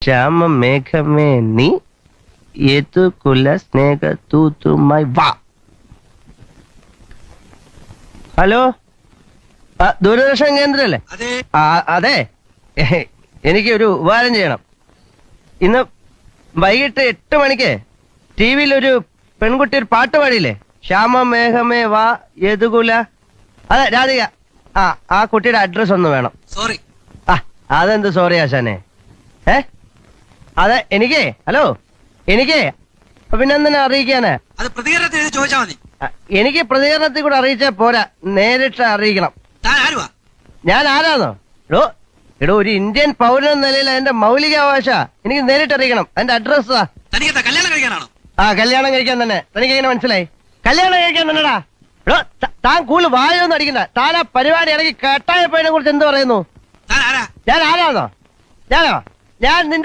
ശ്യാമ മേഘമേ നീ യദുകുല സ്നേഹ തൂത്തുമായി വാ. ഹലോ, ദൂരദർശൻ കേന്ദ്രല്ലേ? അതെ, എനിക്ക് ഒരു ഉപകാരം ചെയ്യണം. ഇന്ന് വൈകിട്ട് 8 മണിക്ക് TV-യിൽ ഒരു പെൺകുട്ടി ഒരു പാട്ട് പാടിയില്ലേ? ശ്യാമ മേഘമേ വാ യദുകുല. അതെ, രാധിക. ആ കുട്ടിയുടെ അഡ്രസ് ഒന്ന് വേണം. സോറി. അതെന്ത് സോറി ആശാനെ? അതെ, എനിക്ക് പിന്നെന്തിനാ അറിയിക്കാന്? അത് പ്രതികരണത്തിൽ ചോദിച്ചാൽ മതി. എനിക്ക് പ്രതികരണത്തിൽ കൂടെ അറിയിച്ചാൽ പോരാ, നേരിട്ട് അറിയിക്കണം. ഞാൻ ആരാന്നോ? എടോ ഒരു ഇന്ത്യൻ പൗരൻ നിലയിൽ അതിന്റെ മൗലികാവകാശ എനിക്ക് നേരിട്ട് അറിയിക്കണം. അതിന്റെ അഡ്രസ് കല്യാണം കഴിക്കാനാണോ? കല്യാണം കഴിക്കാൻ തന്നെ. തനിക്ക് എങ്ങനെ മനസ്സിലായി? കല്യാണം കഴിക്കാൻ തന്നെടാ. താൻ കൂടുതൽ വായൊന്നും അടിക്കണ്ട. താൻ ആ പരിപാടി ഇടയ്ക്ക് കട്ടായപ്പോയതിനെ കുറിച്ച് എന്ത് പറയുന്നു? ഞാൻ ആരാന്നോ? ഞാൻ നിന്റെ